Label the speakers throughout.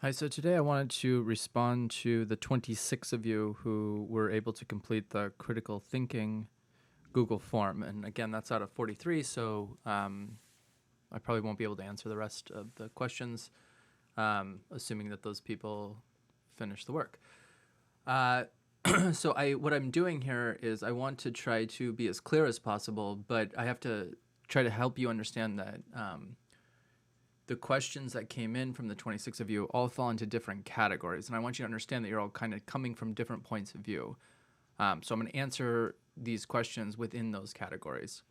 Speaker 1: Hi, so today I wanted to respond to the 26 of you who were able to complete the critical thinking Google form. And again, that's out of 43, so I probably won't be able to answer the rest of the questions, assuming that those people finish the work. So what I'm doing here is I want to try to be as clear as possible, but I have to try to help you understand that the questions that came in from the 26 of you all fall into different categories. And I want you to understand that you're all kind of coming from different points of view. So I'm going to answer these questions within those categories.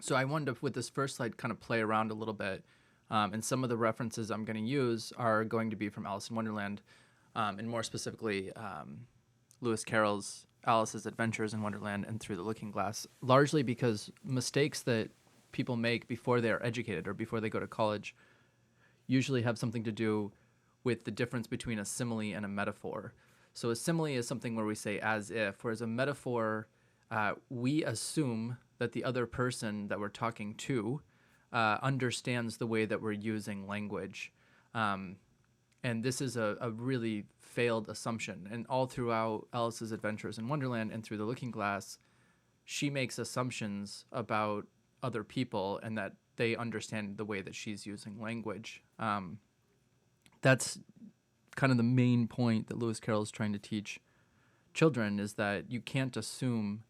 Speaker 1: So I wanted to, with this first slide, kind of play around a little bit. And some of the references I'm going to use are going to be from Alice in Wonderland, and more specifically, Lewis Carroll's Alice's Adventures in Wonderland and Through the Looking Glass, largely because mistakes that people make before they're educated or before they go to college usually have something to do with the difference between a simile and a metaphor. So a simile is something where we say as if, whereas a metaphor, we assume that the other person that we're talking to understands the way that we're using language. And this is a really failed assumption. And all throughout Alice's Adventures in Wonderland and Through the Looking Glass, she makes assumptions about other people and that they understand the way that she's using language. That's kind of the main point that Lewis Carroll is trying to teach children, is that you can't assume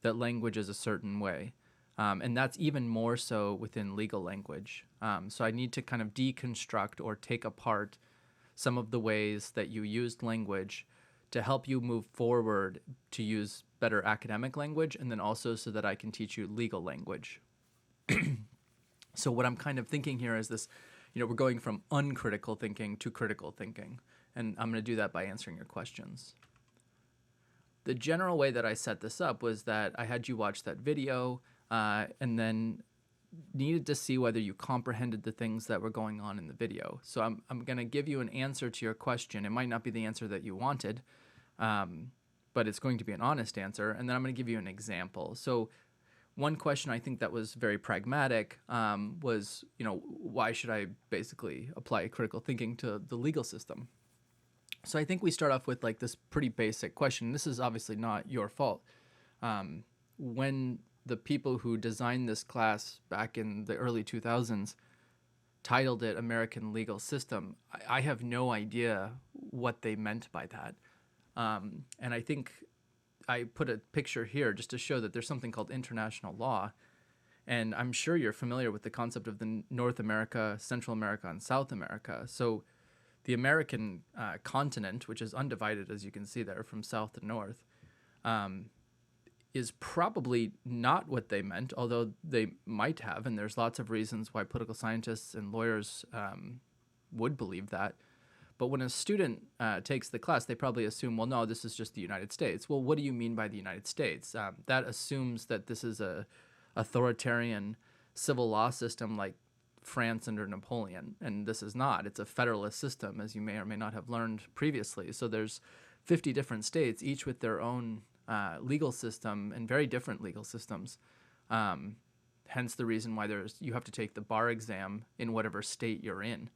Speaker 1: that language is a certain way. And that's even more so within legal language. So I need to kind of deconstruct or take apart some of the ways that you used language to help you move forward to use better academic language, and then also so that I can teach you legal language. So what I'm kind of thinking here is this, we're going from uncritical thinking to critical thinking, and I'm going to do that by answering your questions. The general way that I set this up was that I had you watch that video and then needed to see whether you comprehended the things that were going on in the video. So I'm going to give you an answer to your question. It might not be the answer that you wanted, but it's going to be an honest answer. And then I'm going to give you an example. So one question I think that was very pragmatic was, why should I basically apply critical thinking to the legal system? So I think we start off with like this pretty basic question. This is obviously not your fault. When the people who designed this class back in the early 2000s titled it American Legal System, I have no idea what they meant by that. And I think I put a picture here just to show that there's something called international law. And I'm sure you're familiar with the concept of the North America, Central America, and South America. So the American continent, which is undivided, as you can see there, from south to north, is probably not what they meant, although they might have, and there's lots of reasons why political scientists and lawyers would believe that. But when a student takes the class, they probably assume, well, no, this is just the United States. Well, what do you mean by the United States? That assumes that this is a authoritarian civil law system like France under Napoleon, and this is not. It's a federalist system, as you may or may not have learned previously. So there's 50 different states, each with their own legal system and very different legal systems. Hence the reason why you have to take the bar exam in whatever state you're in.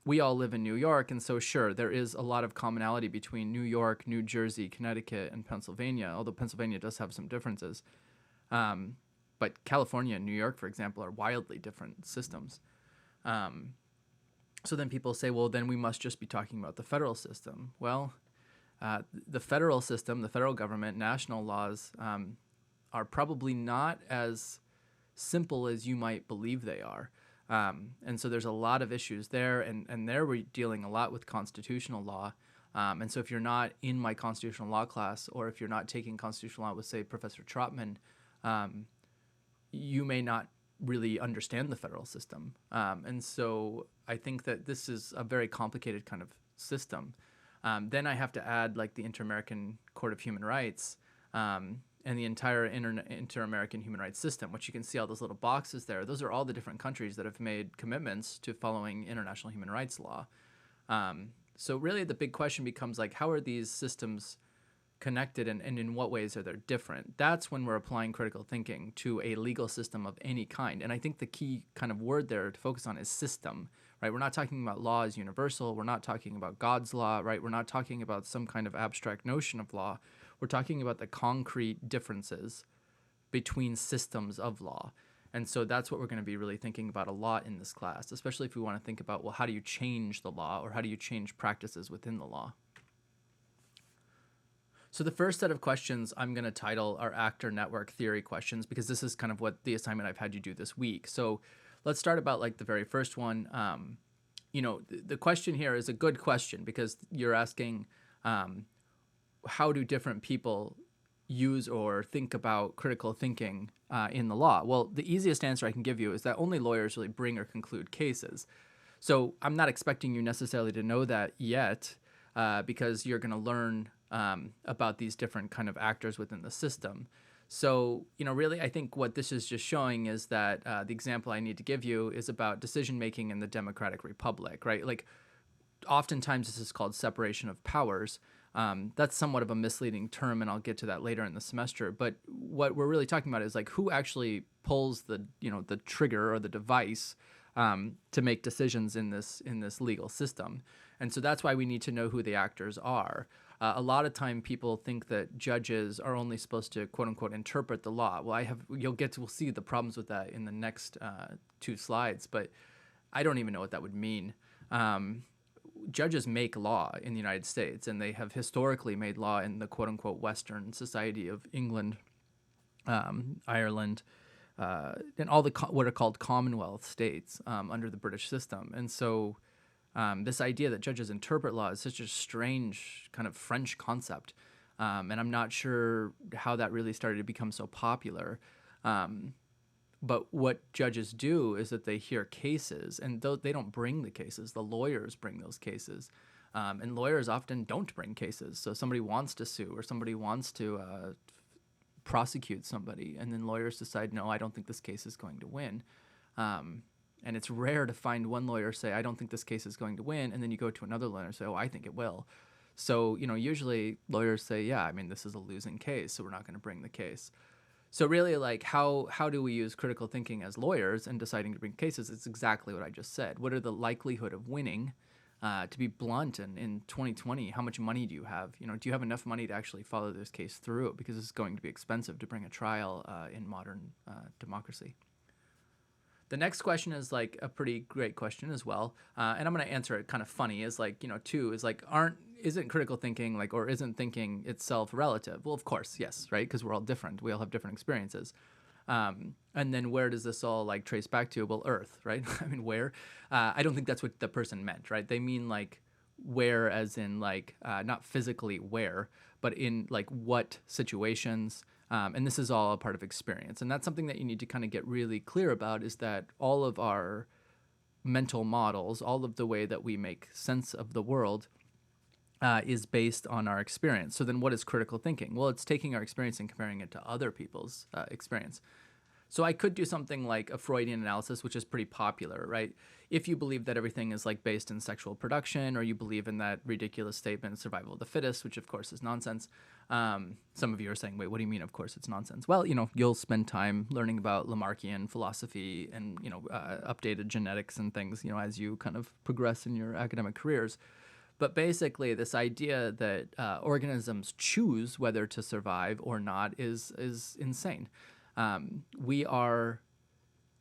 Speaker 1: We all live in New York, and so sure, there is a lot of commonality between New York, New Jersey, Connecticut, and Pennsylvania, although Pennsylvania does have some differences. But California and New York, for example, are wildly different systems. So then people say, well, then we must just be talking about the federal system. Well, the federal system, the federal government, national laws are probably not as simple as you might believe they are. And so there's a lot of issues there, and there we're dealing a lot with constitutional law. And so if you're not in my constitutional law class, or if you're not taking constitutional law with, say, Professor Trotman, you may not really understand the federal system. And so I think that this is a very complicated kind of system. Then I have to add like the Inter-American Court of Human Rights and the entire Inter-American human rights system, which you can see all those little boxes there. Those are all the different countries that have made commitments to following international human rights law. So really the big question becomes like, how are these systems connected, and in what ways are they different? That's when we're applying critical thinking to a legal system of any kind. And I think the key kind of word there to focus on is system, right? We're not talking about law as universal. We're not talking about God's law, right? We're not talking about some kind of abstract notion of law. We're talking about the concrete differences between systems of law. And so that's what we're going to be really thinking about a lot in this class, especially if we want to think about, well, how do you change the law, or how do you change practices within the law? So the first set of questions I'm going to title are actor network theory questions, because this is kind of what the assignment I've had you do this week. So let's start about like the very first one. The question here is a good question, because you're asking, how do different people use or think about critical thinking in the law? Well, the easiest answer I can give you is that only lawyers really bring or conclude cases. So I'm not expecting you necessarily to know that yet, because you're going to learn about these different kind of actors within the system. So, really, I think what this is just showing is that the example I need to give you is about decision-making in the Democratic Republic, right? Like, oftentimes this is called separation of powers. That's somewhat of a misleading term, and I'll get to that later in the semester. But what we're really talking about is like who actually pulls the trigger or the device to make decisions in this legal system. And so that's why we need to know who the actors are. A lot of time people think that judges are only supposed to quote unquote interpret the law. Well, we'll see the problems with that in the next 2 slides, but I don't even know what that would mean. Judges make law in the United States, and they have historically made law in the quote unquote Western society of England, Ireland, and all what are called Commonwealth states under the British system. And so this idea that judges interpret law is such a strange kind of French concept. And I'm not sure how that really started to become so popular. But what judges do is that they hear cases, and they don't bring the cases. The lawyers bring those cases. And lawyers often don't bring cases. So somebody wants to sue, or somebody wants to prosecute somebody, and then lawyers decide, no, I don't think this case is going to win. And it's rare to find one lawyer say, I don't think this case is going to win, and then you go to another lawyer and say, oh, I think it will. So, usually lawyers say, yeah, I mean, this is a losing case, so we're not going to bring the case. So really, like, how do we use critical thinking as lawyers in deciding to bring cases? It's exactly what I just said. What are the likelihood of winning? To be blunt, and in 2020, how much money do you have? Do you have enough money to actually follow this case through? Because it's going to be expensive to bring a trial in modern democracy. The next question is like a pretty great question as well, and I'm going to answer it kind of funny. Is like, two is like, isn't critical thinking like, or isn't thinking itself relative? Well, of course, yes, right? Because we're all different. We all have different experiences. And then where does this all like trace back to? Well, Earth, right? I mean, where? I don't think that's what the person meant, right? They mean like where, as in like not physically where, but in like what situations. And this is all a part of experience. And that's something that you need to kind of get really clear about, is that all of our mental models, all of the way that we make sense of the world is based on our experience. So then what is critical thinking? Well, it's taking our experience and comparing it to other people's experience. So I could do something like a Freudian analysis, which is pretty popular, right? If you believe that everything is like based in sexual production, or you believe in that ridiculous statement, survival of the fittest, which of course is nonsense. Some of you are saying, wait, what do you mean? Of course it's nonsense. Well, you'll spend time learning about Lamarckian philosophy and, updated genetics and things, as you kind of progress in your academic careers. But basically, this idea that organisms choose whether to survive or not is insane. We are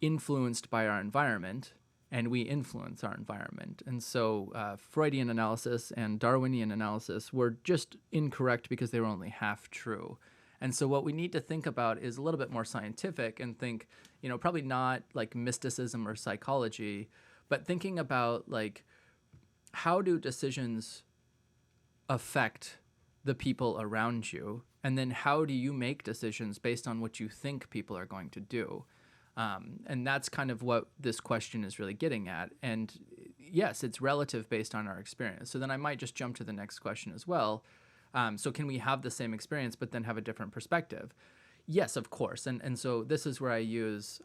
Speaker 1: influenced by our environment, and we influence our environment. And so Freudian analysis and Darwinian analysis were just incorrect because they were only half true. And so what we need to think about is a little bit more scientific, and think, probably not like mysticism or psychology, but thinking about like, how do decisions affect the people around you? And then how do you make decisions based on what you think people are going to do? And that's kind of what this question is really getting at. And yes, it's relative based on our experience. So then I might just jump to the next question as well. So can we have the same experience but then have a different perspective? Yes, of course. And so this is where I use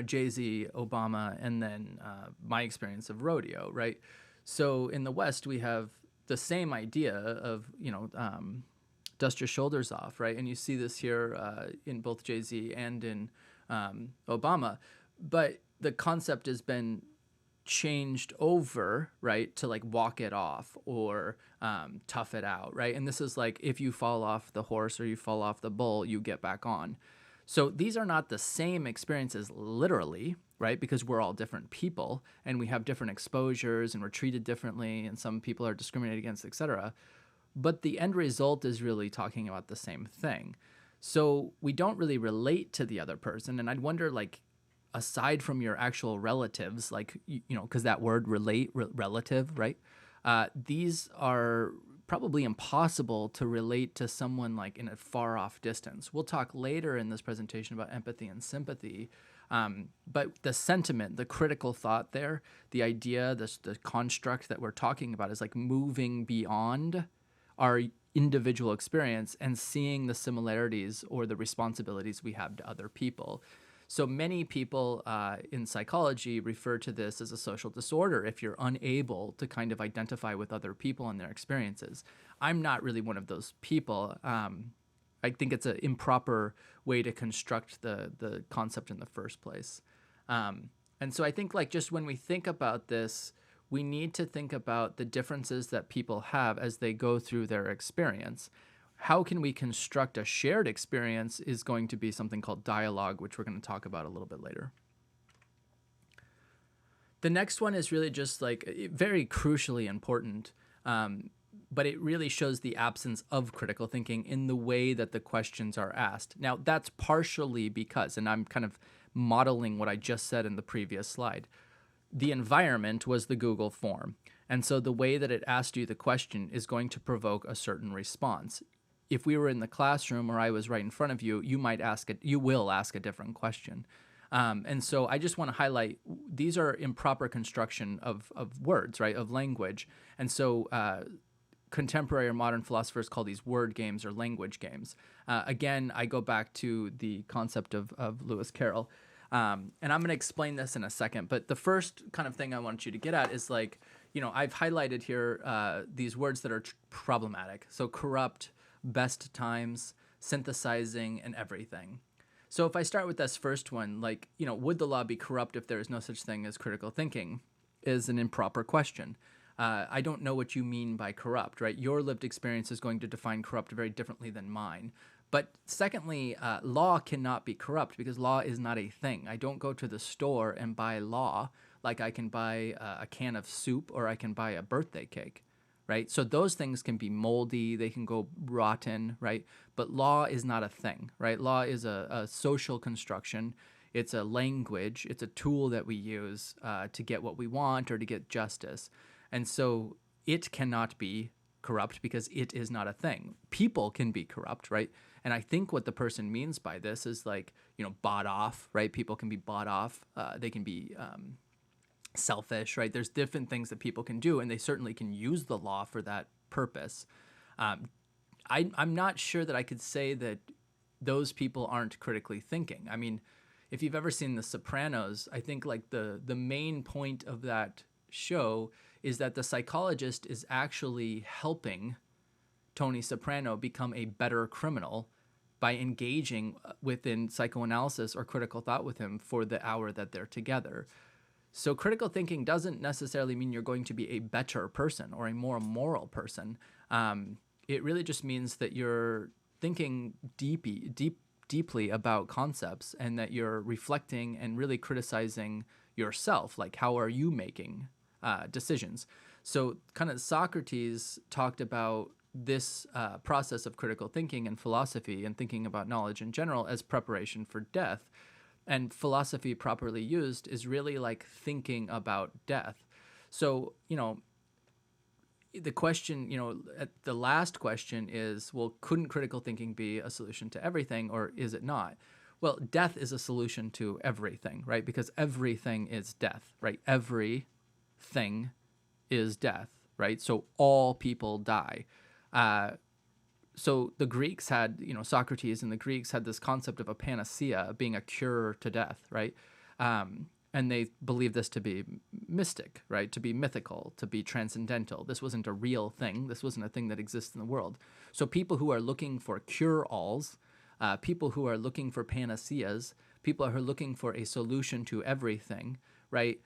Speaker 1: Jay-Z, Obama, and then my experience of rodeo, right? So in the West, we have the same idea of, dust your shoulders off, right? And you see this here in both Jay-Z and in Obama. But the concept has been changed over, right, to like walk it off or tough it out, right? And this is like, if you fall off the horse or you fall off the bull, you get back on. So these are not the same experiences literally, right? Because we're all different people and we have different exposures and we're treated differently and some people are discriminated against, etc. But the end result is really talking about the same thing. So we don't really relate to the other person. And I'd wonder, like, aside from your actual relatives, like, because that word relative, right? These are probably impossible to relate to someone like in a far off distance. We'll talk later in this presentation about empathy and sympathy. But the sentiment, the critical thought there, the idea, the construct that we're talking about is like moving beyond our individual experience and seeing the similarities or the responsibilities we have to other people. So many people in psychology refer to this as a social disorder if you're unable to kind of identify with other people and their experiences. I'm not really one of those people. I think it's an improper way to construct the concept in the first place. And so I think, like, just when we think about this, we need to think about the differences that people have as they go through their experience. How can we construct a shared experience is going to be something called dialogue, which we're going to talk about a little bit later. The next one is really just like very crucially important, but it really shows the absence of critical thinking in the way that the questions are asked. Now, that's partially because, and I'm kind of modeling what I just said in the previous slide, the environment was the Google form. And so the way that it asked you the question is going to provoke a certain response. If we were in the classroom or I was right in front of you, you will ask a different question. And so I just want to highlight, these are improper construction of words, right, of language. And so contemporary or modern philosophers call these word games or language games. Again, I go back to the concept of Lewis Carroll. And I'm going to explain this in a second. But the first kind of thing I want you to get at is, like, I've highlighted here these words that are problematic. So corrupt, best times, synthesizing, and everything. So if I start with this first one, like, would the law be corrupt if there is no such thing as critical thinking, is an improper question. I don't know what you mean by corrupt, right? Your lived experience is going to define corrupt very differently than mine. But secondly, law cannot be corrupt because law is not a thing. I don't go to the store and buy law like I can buy a can of soup or I can buy a birthday cake, right? So those things can be moldy, they can go rotten, right? But law is not a thing, right? Law is a social construction. It's a language. It's a tool that we use to get what we want or to get justice. And so it cannot be corrupt because it is not a thing. People can be corrupt, right? And I think what the person means by this is, like, bought off, right? People can be bought off. They can be selfish, right? There's different things that people can do, and they certainly can use the law for that purpose. I'm not sure that I could say that those people aren't critically thinking. I mean, if you've ever seen The Sopranos, I think, like, the main point of that show is that the psychologist is actually helping Tony Soprano become a better criminal by engaging within psychoanalysis or critical thought with him for the hour that they're together. So critical thinking doesn't necessarily mean you're going to be a better person or a more moral person. It really just means that you're thinking deeply about concepts and that you're reflecting and really criticizing yourself. Like, how are you making decisions? So kind of Socrates talked about this process of critical thinking and philosophy and thinking about knowledge in general as preparation for death. And philosophy properly used is really like thinking about death. So, the question, at the last question is, well, couldn't critical thinking be a solution to everything, or is it not? Well, death is a solution to everything, right? Because everything is death, right? Everything is death, right? So all people die. So the Greeks had, Socrates and the Greeks had this concept of a panacea being a cure to death, right? And they believed this to be mystic, right? To be mythical, to be transcendental. This wasn't a real thing. This wasn't a thing that exists in the world. So people who are looking for cure-alls, people who are looking for panaceas, people who are looking for a solution to everything, right?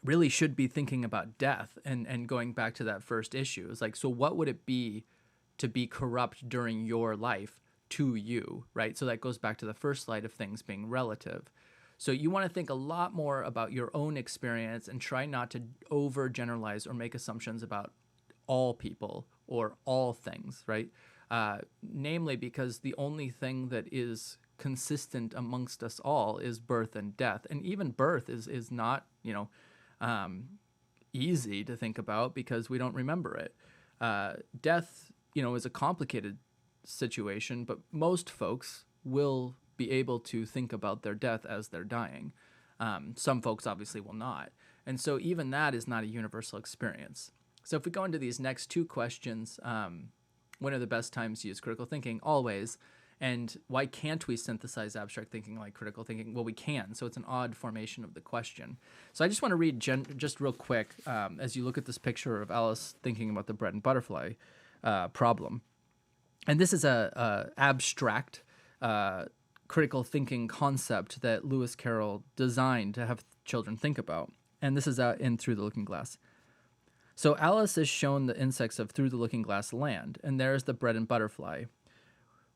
Speaker 1: Really should be thinking about death and going back to that first issue. It's like, so what would it be to be corrupt during your life to you, right? So that goes back to the first slide of things being relative. So you want to think a lot more about your own experience and try not to overgeneralize or make assumptions about all people or all things, right? Namely, because the only thing that is consistent amongst us all is birth and death. And even birth is not, easy to think about because we don't remember it. Death, is a complicated situation, but most folks will be able to think about their death as they're dying. Some folks obviously will not. And so even that is not a universal experience. So if we go into these next two questions, when are the best times to use critical thinking? Always. And why can't we synthesize abstract thinking like critical thinking? Well, we can. So it's an odd formation of the question. So I just want to read just real quick as you look at this picture of Alice thinking about the bread and butterfly problem. And this is a abstract critical thinking concept that Lewis Carroll designed to have children think about. And this is in Through the Looking Glass. So Alice is shown the insects of Through the Looking Glass land, and there's the bread and butterfly.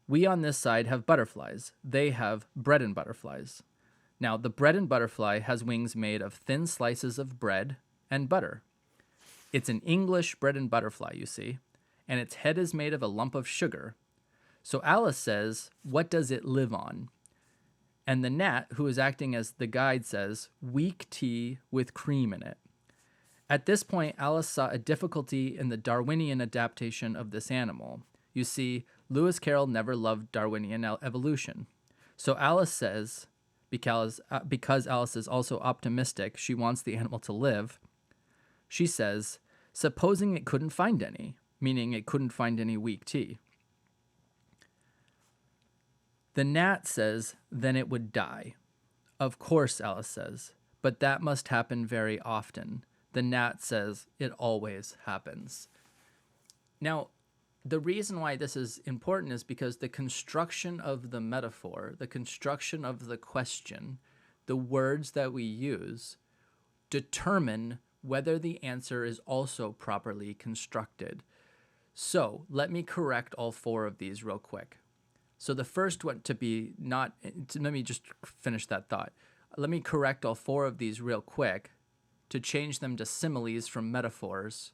Speaker 1: We on this side have butterflies. They have bread and butterflies. Now, the bread and butterfly has wings made of thin slices of bread and butter. It's an English bread and butterfly, you see, and its head is made of a lump of sugar. So Alice says, what does it live on? And the gnat, who is acting as the guide, says, weak tea with cream in it. At this point, Alice saw a difficulty in the Darwinian adaptation of this animal. You see, Lewis Carroll never loved Darwinian evolution. So Alice says, because Alice is also optimistic, she wants the animal to live, she says, supposing it couldn't find any, meaning it couldn't find any weak tea. The gnat says, then it would die. Of course, Alice says, but that must happen very often. The gnat says, it always happens. Now, the reason why this is important is because the construction of the metaphor, the construction of the question, the words that we use determine whether the answer is also properly constructed. So let me correct all four of these real quick. So the first one let me just finish that thought. Let me correct all four of these real quick to change them to similes from metaphors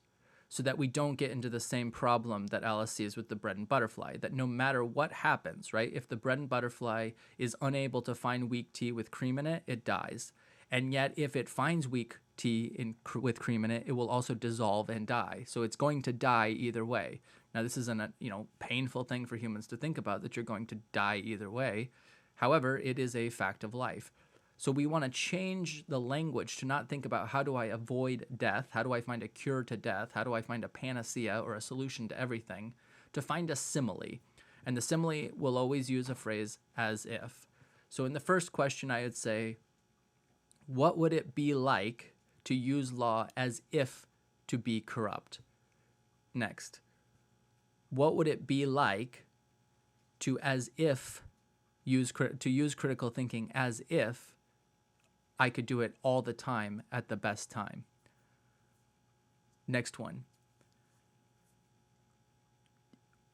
Speaker 1: so that we don't get into the same problem that Alice sees with the bread and butterfly, that no matter what happens, right, if the bread and butterfly is unable to find weak tea with cream in it, it dies. And yet if it finds weak tea with cream in it, it will also dissolve and die. So it's going to die either way. Now, this isn't a painful thing for humans to think about, that you're going to die either way. However, it is a fact of life. So we want to change the language to not think about how do I avoid death, how do I find a cure to death, how do I find a panacea or a solution to everything, to find a simile. And the simile will always use a phrase as if. So in the first question, I would say, what would it be like to use law as if to be corrupt? Next, what would it be like to use critical thinking as if I could do it all the time at the best time? Next one.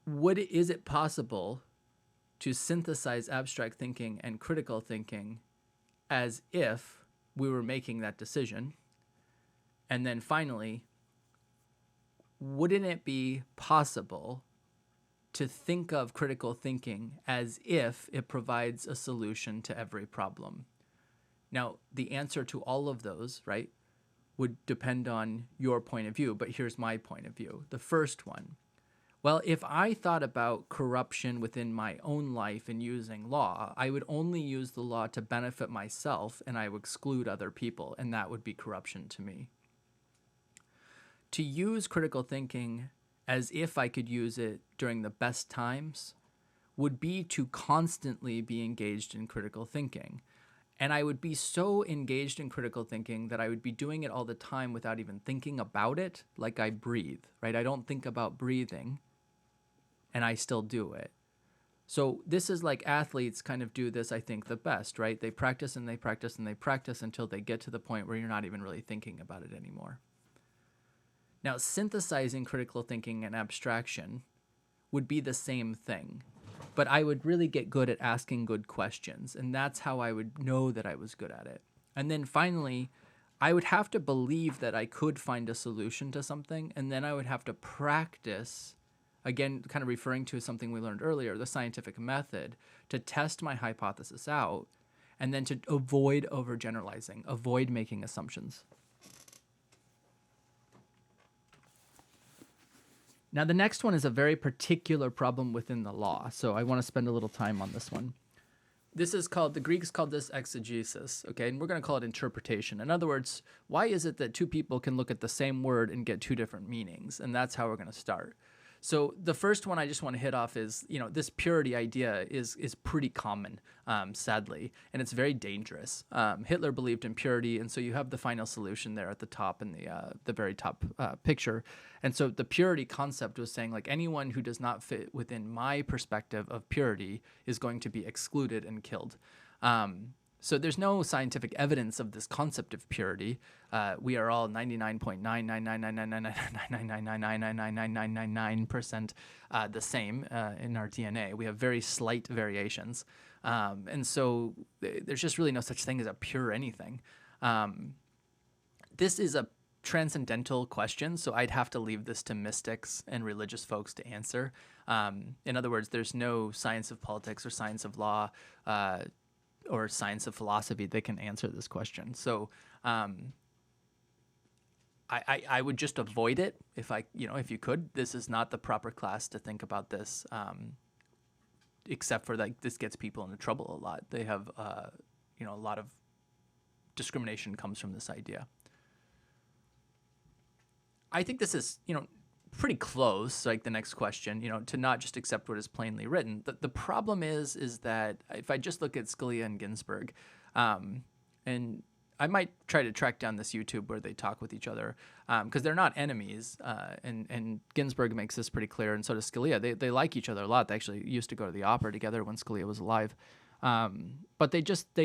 Speaker 1: Is it possible to synthesize abstract thinking and critical thinking as if we were making that decision? And then finally, wouldn't it be possible to think of critical thinking as if it provides a solution to every problem? Now, the answer to all of those, right, would depend on your point of view, but here's my point of view. The first one, well, if I thought about corruption within my own life and using law, I would only use the law to benefit myself and I would exclude other people, and that would be corruption to me. To use critical thinking as if I could use it during the best times would be to constantly be engaged in critical thinking. And I would be so engaged in critical thinking that I would be doing it all the time without even thinking about it, like I breathe, right? I don't think about breathing, and I still do it. So this is like athletes kind of do this, I think, the best, right? They practice and they practice and they practice until they get to the point where you're not even really thinking about it anymore. Now, synthesizing critical thinking and abstraction would be the same thing, but I would really get good at asking good questions, and that's how I would know that I was good at it. And then finally, I would have to believe that I could find a solution to something, and then I would have to practice, again, kind of referring to something we learned earlier, the scientific method, to test my hypothesis out, and then to avoid overgeneralizing, avoid making assumptions. Now, the next one is a very particular problem within the law, so I want to spend a little time on this one. This is called, the Greeks called this exegesis, okay, and we're going to call it interpretation. In other words, why is it that two people can look at the same word and get two different meanings? And that's how we're going to start. So the first one I just want to hit off is, this purity idea is pretty common, sadly, and it's very dangerous. Hitler believed in purity, and so you have the final solution there at the top in the very top picture. And so the purity concept was saying, like, anyone who does not fit within my perspective of purity is going to be excluded and killed. So there's no scientific evidence of this concept of purity. We are all 99.9999999999999% the same in our DNA. We have very slight variations. And so there's just really no such thing as a pure anything. This is a transcendental question, so I'd have to leave this to mystics and religious folks to answer. In other words, there's no science of politics or science of law or science of philosophy that can answer this question. So I would just avoid it if if you could. This is not the proper class to think about this, except for that this gets people into trouble a lot. They have, a lot of discrimination comes from this idea. I think this is, pretty close, like the next question, to not just accept what is plainly written. The problem is that if I just look at Scalia and Ginsburg, and I might try to track down this YouTube where they talk with each other, because they're not enemies, and Ginsburg makes this pretty clear, and so does Scalia. They like each other a lot. They actually used to go to the opera together when Scalia was alive. But they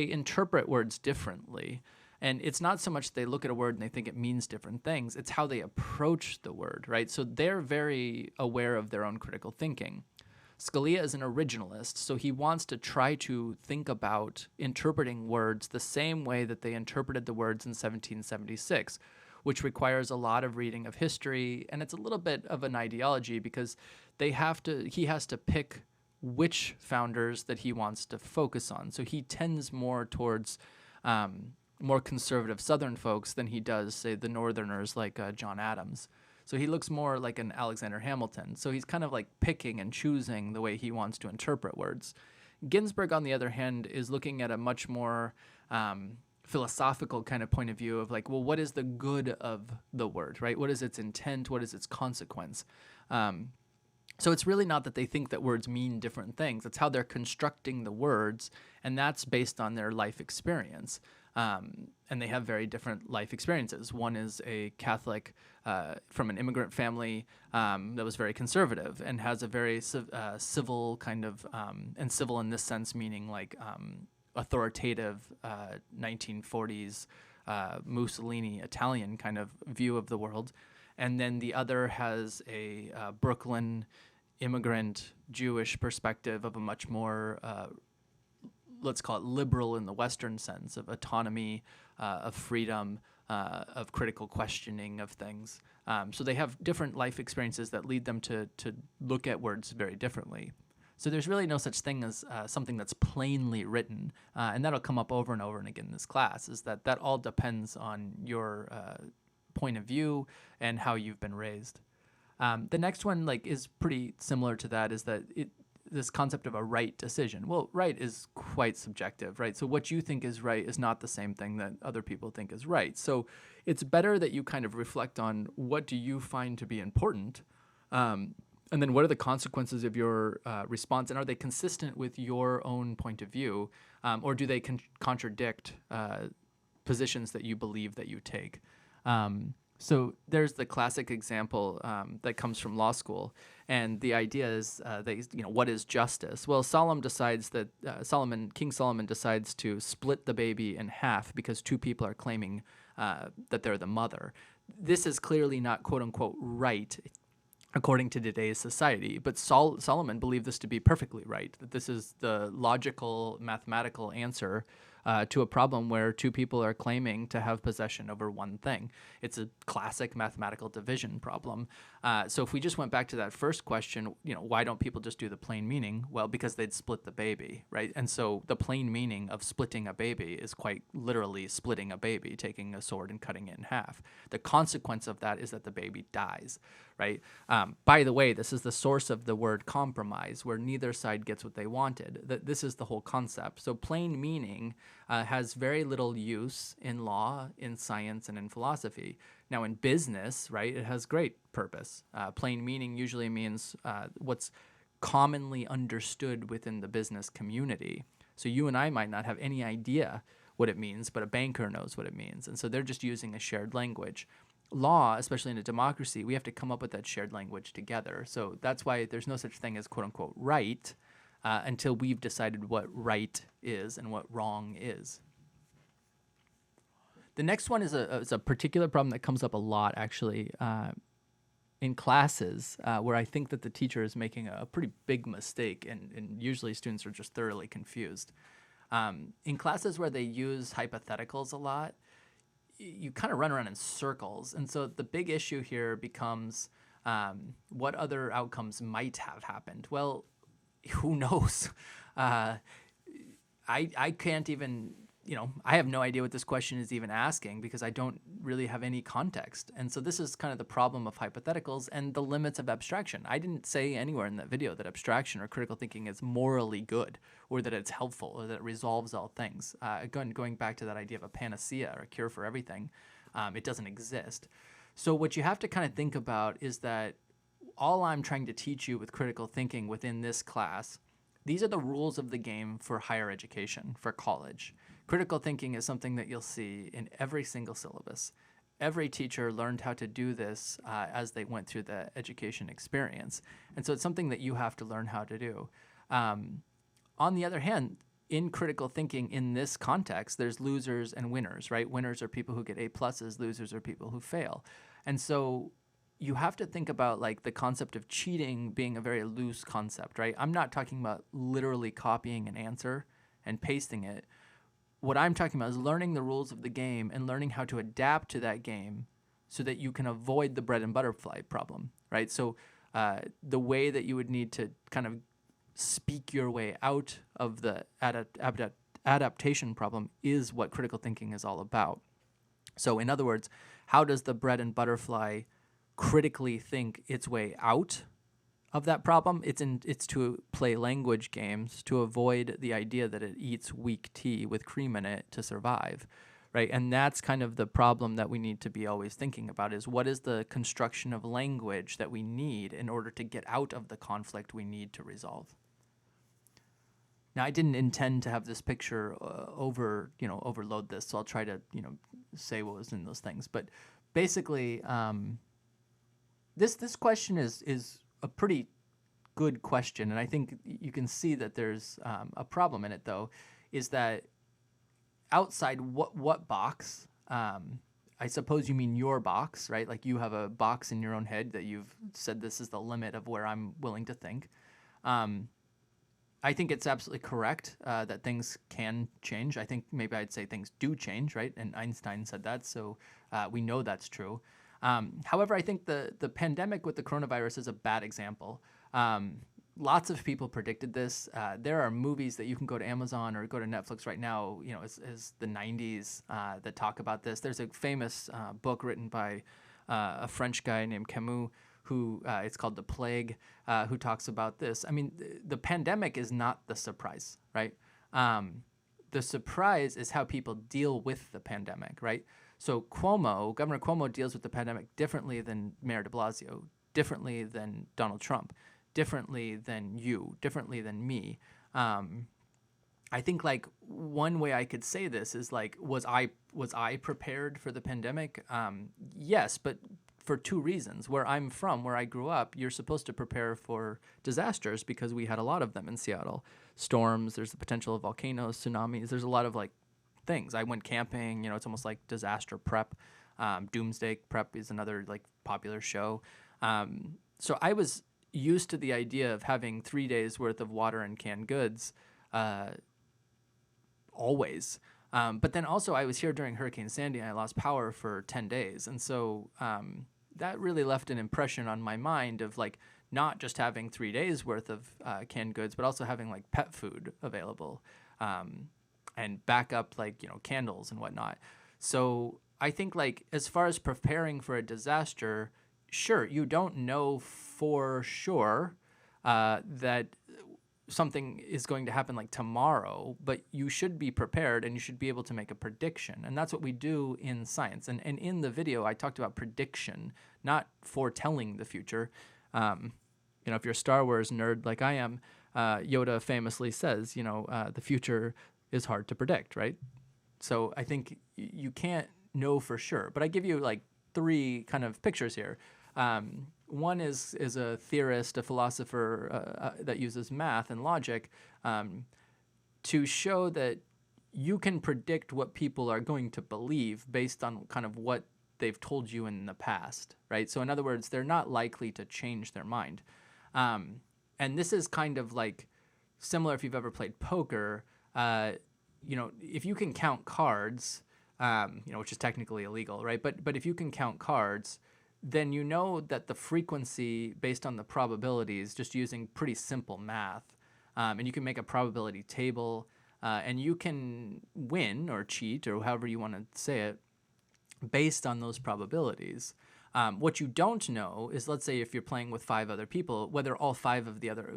Speaker 1: interpret words differently. And it's not so much they look at a word and they think it means different things. It's how they approach the word, right? So they're very aware of their own critical thinking. Scalia is an originalist, so he wants to try to think about interpreting words the same way that they interpreted the words in 1776, which requires a lot of reading of history, and it's a little bit of an ideology because he has to pick which founders that he wants to focus on. So he tends more towards more conservative Southern folks than he does, say, the Northerners like John Adams. So he looks more like an Alexander Hamilton. So he's kind of like picking and choosing the way he wants to interpret words. Ginsburg, on the other hand, is looking at a much more philosophical kind of point of view of like, well, what is the good of the word, right? What is its intent? What is its consequence? So it's really not that they think that words mean different things. It's how they're constructing the words, and that's based on their life experience. And they have very different life experiences. One is a Catholic from an immigrant family that was very conservative and has a very civil kind of, and civil in this sense meaning like authoritative 1940s Mussolini Italian kind of view of the world. And then the other has a Brooklyn immigrant Jewish perspective of a much more let's call it liberal in the Western sense of autonomy, of freedom, of critical questioning of things. So they have different life experiences that lead them to look at words very differently. So there's really no such thing as something that's plainly written, and that'll come up over and over and again in this class, is that all depends on your point of view and how you've been raised. The next one is pretty similar to that, is that this concept of a right decision. Well, right is quite subjective, right? So what you think is right is not the same thing that other people think is right. So it's better that you kind of reflect on what do you find to be important, and then what are the consequences of your response, and are they consistent with your own point of view? or do they contradict positions that you believe that you take? So there's the classic example that comes from law school, and the idea is what is justice? Well, King Solomon decides to split the baby in half because two people are claiming that they're the mother. This is clearly not quote unquote right according to today's society, but Solomon believed this to be perfectly right, that this is the logical mathematical answer to a problem where two people are claiming to have possession over one thing. It's a classic mathematical division problem. So if we just went back to that first question, why don't people just do the plain meaning? Well, because they'd split the baby, right? And so the plain meaning of splitting a baby is quite literally splitting a baby, taking a sword and cutting it in half. The consequence of that is that the baby dies, right? By the way, this is the source of the word compromise, where neither side gets what they wanted. This is the whole concept. So plain meaning has very little use in law, in science, and in philosophy. Now, in business, right, it has great purpose. Plain meaning usually means what's commonly understood within the business community. So you and I might not have any idea what it means, but a banker knows what it means. And so they're just using a shared language. Law, especially in a democracy, we have to come up with that shared language together. So that's why there's no such thing as quote unquote right until we've decided what right is and what wrong is. The next one is a particular problem that comes up a lot, actually, in classes where I think that the teacher is making a pretty big mistake, and usually students are just thoroughly confused. In classes where they use hypotheticals a lot, you kind of run around in circles. And so the big issue here becomes what other outcomes might have happened. Well, who knows? I can't even, I have no idea what this question is even asking because I don't really have any context. And so this is kind of the problem of hypotheticals and the limits of abstraction. I didn't say anywhere in that video that abstraction or critical thinking is morally good or that it's helpful or that it resolves all things. Again, going back to that idea of a panacea or a cure for everything, it doesn't exist. So what you have to kind of think about is that all I'm trying to teach you with critical thinking within this class, these are the rules of the game for higher education, for college. Critical thinking is something that you'll see in every single syllabus. Every teacher learned how to do this as they went through the education experience. And so it's something that you have to learn how to do. On the other hand, in critical thinking in this context, there's losers and winners, right? Winners are people who get A pluses, losers are people who fail. And so you have to think about like the concept of cheating being a very loose concept, right? I'm not talking about literally copying an answer and pasting it. What I'm talking about is learning the rules of the game and learning how to adapt to that game so that you can avoid the bread and butterfly problem, right? So the way that you would need to kind of speak your way out of the adaptation problem is what critical thinking is all about. So in other words, how does the bread and butterfly critically think its way out of that problem? It's to play language games to avoid the idea that it eats weak tea with cream in it to survive, right? And that's kind of the problem that we need to be always thinking about is what is the construction of language that we need in order to get out of the conflict we need to resolve. Now, I didn't intend to have this picture overload this, so I'll try to, say what was in those things. But basically, this question is a pretty good question, and I think you can see that there's a problem in it, though, is that outside what box, I suppose you mean your box, right? Like you have a box in your own head that you've said this is the limit of where I'm willing to think. I think it's absolutely correct that things can change. I think maybe I'd say things do change, right? And Einstein said that, so we know that's true. However, I think the pandemic with the coronavirus is a bad example. Lots of people predicted this. There are movies that you can go to Amazon or go to Netflix right now, as the 90s that talk about this. There's a famous book written by a French guy named Camus who it's called The Plague, who talks about this. I mean, the pandemic is not the surprise, right? The surprise is how people deal with the pandemic, right? So Governor Cuomo deals with the pandemic differently than Mayor de Blasio, differently than Donald Trump, differently than you, differently than me. I think like one way I could say this is like, was I prepared for the pandemic? Yes, but for two reasons. Where I'm from, where I grew up, you're supposed to prepare for disasters because we had a lot of them in Seattle. Storms, there's the potential of volcanoes, tsunamis. There's a lot of like things. I went camping, it's almost like disaster prep. Doomsday Prep is another like popular show. So I was used to the idea of having 3 days worth of water and canned goods always. But then also I was here during Hurricane Sandy and I lost power for 10 days. And so that really left an impression on my mind of like not just having 3 days worth of canned goods, but also having like pet food available and backup like, candles and whatnot. So I think like as far as preparing for a disaster, sure, you don't know for sure that something is going to happen like tomorrow, but you should be prepared and you should be able to make a prediction. And that's what we do in science. And in the video, I talked about prediction, not foretelling the future. If you're a Star Wars nerd like I am, Yoda famously says, the future is hard to predict, right? So I think you can't know for sure. But I give you like 3 kind of pictures here. One is a theorist, a philosopher that uses math and logic to show that you can predict what people are going to believe based on kind of what they've told you in the past, right? So in other words, they're not likely to change their mind. And this is kind of like similar if you've ever played poker. If you can count cards, which is technically illegal, right? But if you can count cards, then you know that the frequency based on the probabilities, just using pretty simple math, and you can make a probability table, and you can win or cheat or however you want to say it based on those probabilities. What you don't know is, let's say if you're playing with 5 other people, whether all 5 of the other,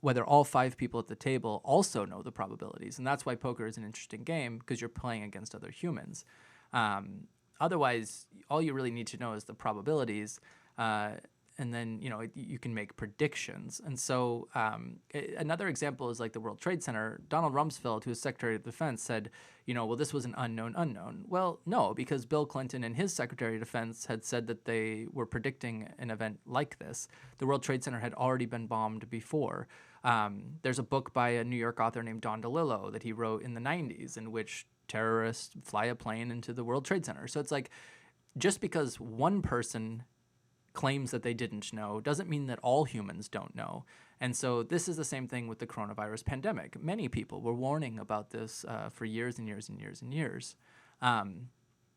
Speaker 1: whether all 5 people at the table also know the probabilities. And that's why poker is an interesting game, because you're playing against other humans. Otherwise, all you really need to know is the probabilities, and then you can make predictions. And so another example is like the World Trade Center. Donald Rumsfeld, who is Secretary of Defense, said, well, this was an unknown. Well, no, because Bill Clinton and his Secretary of Defense had said that they were predicting an event like this. The World Trade Center had already been bombed before. There's a book by a New York author named Don DeLillo that he wrote in the 90s in which terrorists fly a plane into the World Trade Center. So it's like, just because one person claims that they didn't know doesn't mean that all humans don't know. And so this is the same thing with the coronavirus pandemic. Many people were warning about this for years and years and years and years.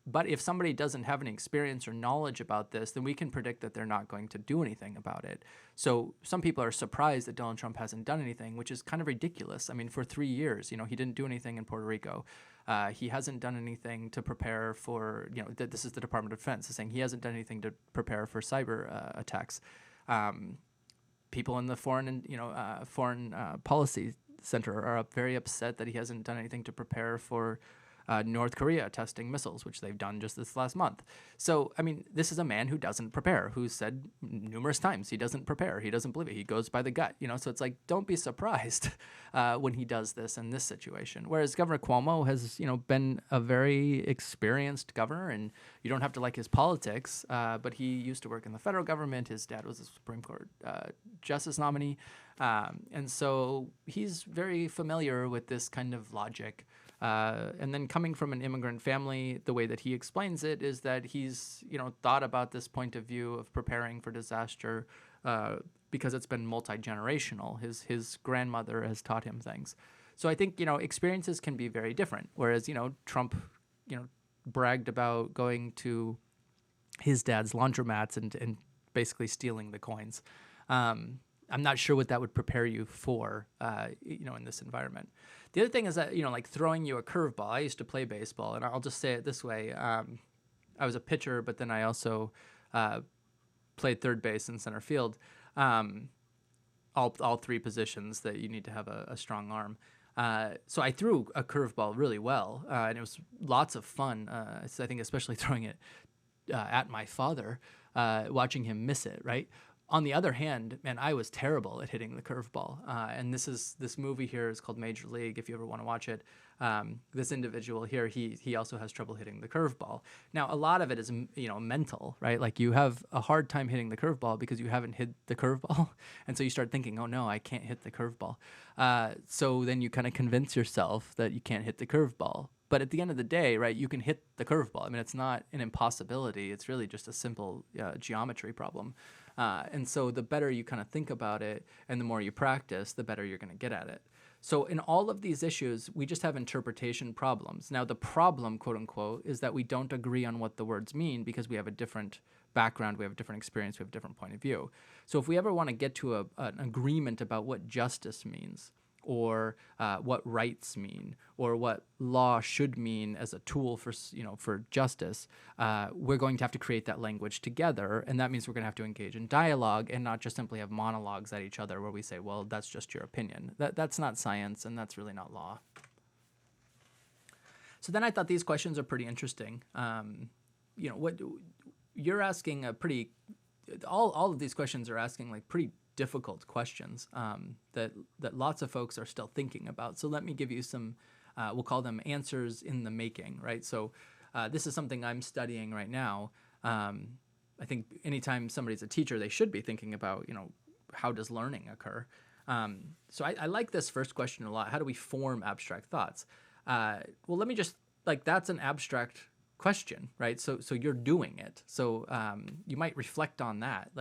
Speaker 1: But if somebody doesn't have any experience or knowledge about this, then we can predict that they're not going to do anything about it. So some people are surprised that Donald Trump hasn't done anything, which is kind of ridiculous. I mean, for 3 years, he didn't do anything in Puerto Rico. He hasn't done anything to prepare for, this is the Department of Defense saying he hasn't done anything to prepare for cyber attacks. People in the foreign policy center are very upset that he hasn't done anything to prepare for North Korea testing missiles, which they've done just this last month. So, I mean, this is a man who doesn't prepare, who said numerous times he doesn't prepare. He doesn't believe it. He goes by the gut, So it's like, don't be surprised when he does this in this situation. Whereas Governor Cuomo has, been a very experienced governor, and you don't have to like his politics, but he used to work in the federal government. His dad was a Supreme Court justice nominee. And so he's very familiar with this kind of logic. And then coming from an immigrant family, the way that he explains it is that he's, thought about this point of view of preparing for disaster because it's been multi-generational. His grandmother has taught him things. So I think, experiences can be very different. Whereas, Trump, bragged about going to his dad's laundromats and basically stealing the coins. I'm not sure what that would prepare you for, in this environment. The other thing is that, like throwing you a curveball. I used to play baseball, and I'll just say it this way. I was a pitcher, but then I also played third base and center field, all 3 positions that you need to have a strong arm. So I threw a curveball really well, and it was lots of fun. So I think especially throwing it at my father, watching him miss it, right? On the other hand, man, I was terrible at hitting the curveball. And this movie here is called Major League. If you ever want to watch it, this individual here, he also has trouble hitting the curveball. Now, a lot of it is mental, right? Like you have a hard time hitting the curveball because you haven't hit the curveball, and so you start thinking, oh no, I can't hit the curveball. So then you kind of convince yourself that you can't hit the curveball. But at the end of the day, right, you can hit the curveball. I mean, it's not an impossibility. It's really just a simple geometry problem. And so the better you kind of think about it and the more you practice, the better you're going to get at it. So in all of these issues, we just have interpretation problems. Now, the problem, quote unquote, is that we don't agree on what the words mean because we have a different background, we have a different experience, we have a different point of view. So if we ever want to get to an agreement about what justice means, or what rights mean, or what law should mean as a tool for justice, we're going to have to create that language together, and that means we're going to have to engage in dialogue and not just simply have monologues at each other where we say, well, that's just your opinion. That's not science, and that's really not law. So then I thought these questions are pretty interesting. What you're asking all of these questions are asking like pretty difficult questions that lots of folks are still thinking about. So let me give you some, we'll call them answers in the making, right? So this is something I'm studying right now. I think anytime somebody's a teacher, they should be thinking about, how does learning occur? So I like this first question a lot. How do we form abstract thoughts? Well, let me just, that's an abstract question, right? So you're doing it. So you might reflect on that.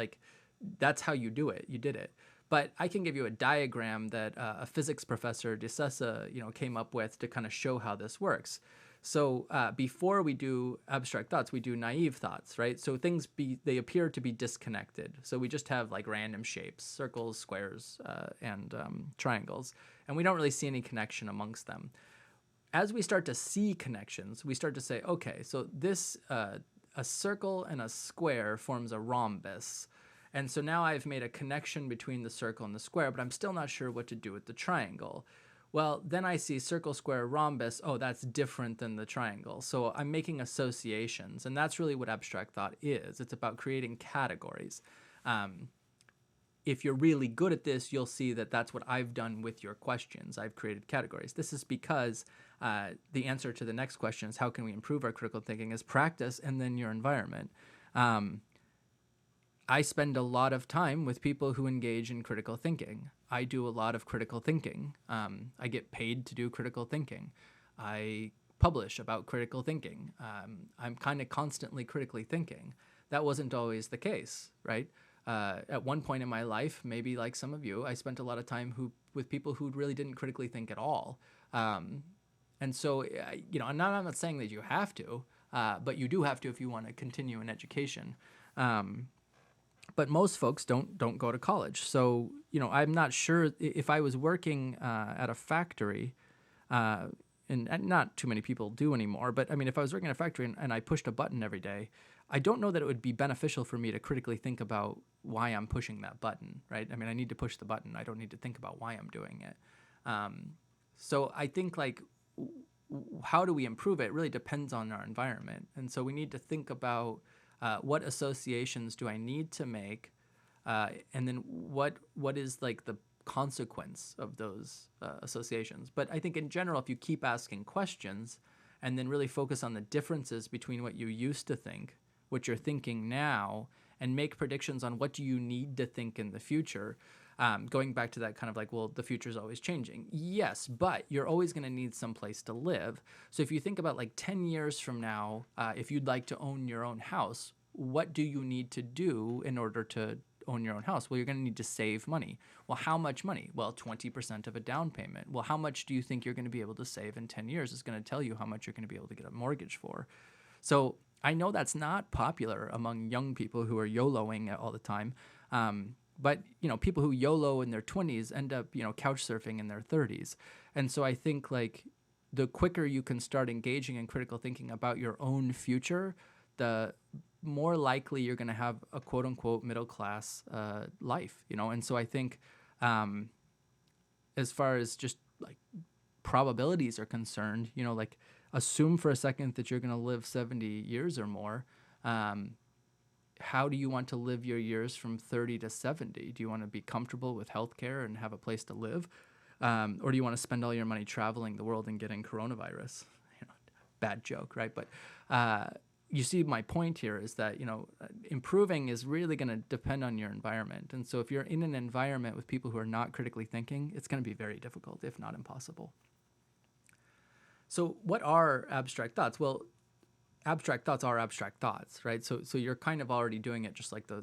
Speaker 1: That's how you do it. You did it. But I can give you a diagram that a physics professor, DeSessa, came up with to kind of show how this works. So before we do abstract thoughts, we do naive thoughts, right? So they appear to be disconnected. So we just have like random shapes, circles, squares, and triangles, and we don't really see any connection amongst them. As we start to see connections, we start to say, okay, so this a circle and a square forms a rhombus. And so now I've made a connection between the circle and the square, but I'm still not sure what to do with the triangle. Well, then I see circle, square, rhombus. Oh, that's different than the triangle. So I'm making associations, and that's really what abstract thought is. It's about creating categories. If you're really good at this, you'll see that that's what I've done with your questions. I've created categories. This is because the answer to the next question is how can we improve our critical thinking is practice and then your environment. I spend a lot of time with people who engage in critical thinking. I do a lot of critical thinking. I get paid to do critical thinking. I publish about critical thinking. I'm kind of constantly critically thinking. That wasn't always the case, right? At one point in my life, maybe like some of you, I spent a lot of time with people who really didn't critically think at all. And so, I'm not saying that you have to, but you do have to if you want to continue in education. But most folks don't go to college. So, I'm not sure if I was working at a factory, and not too many people do anymore, but I mean, if I was working at a factory and I pushed a button every day, I don't know that it would be beneficial for me to critically think about why I'm pushing that button, right? I mean, I need to push the button. I don't need to think about why I'm doing it. So I think how do we improve it? It really depends on our environment. And so we need to think about what associations do I need to make, and then what is the consequence of those associations. But I think in general, if you keep asking questions and then really focus on the differences between what you used to think, what you're thinking now, and make predictions on what do you need to think in the future, going back to that kind of the future is always changing. Yes, but you're always going to need some place to live. So if you think about 10 years from now, if you'd like to own your own house, what do you need to do in order to own your own house? Well, you're going to need to save money. Well, how much money? Well, 20% of a down payment. Well, how much do you think you're going to be able to save in 10 years is going to tell you how much you're going to be able to get a mortgage for. So I know that's not popular among young people who are YOLOing all the time. But, people who YOLO in their 20s end up, couch surfing in their 30s. And so I think the quicker you can start engaging in critical thinking about your own future, the more likely you're going to have a quote unquote middle class life, And so I think as far as just probabilities are concerned, assume for a second that you're going to live 70 years or more. how do you want to live your years from 30 to 70? Do you want to be comfortable with healthcare and have a place to live? Or do you want to spend all your money traveling the world and getting coronavirus? Bad joke, right? But you see my point here is that, improving is really going to depend on your environment. And so if you're in an environment with people who are not critically thinking, it's going to be very difficult, if not impossible. So what are abstract thoughts? Well, abstract thoughts are abstract thoughts, right? So you're kind of already doing it just like the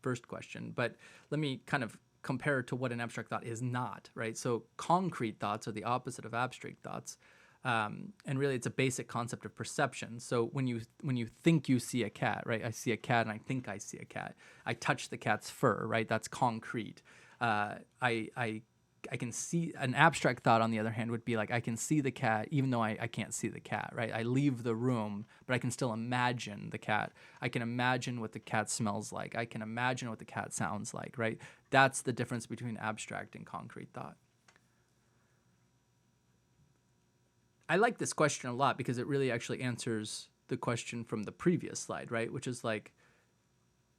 Speaker 1: first question. But let me kind of compare it to what an abstract thought is not, right? So concrete thoughts are the opposite of abstract thoughts. And really, it's a basic concept of perception. So when you think you see a cat, right? I see a cat and I think I see a cat. I touch the cat's fur, right? That's concrete. I can see. An abstract thought, on the other hand, would be like I can see the cat even though I can't see the cat, right? I leave the room, but I can still imagine the cat. I can imagine what the cat smells like. I can imagine what the cat sounds like, right? That's the difference between abstract and concrete thought. I like this question a lot because it really actually answers the question from the previous slide, right? Which is like,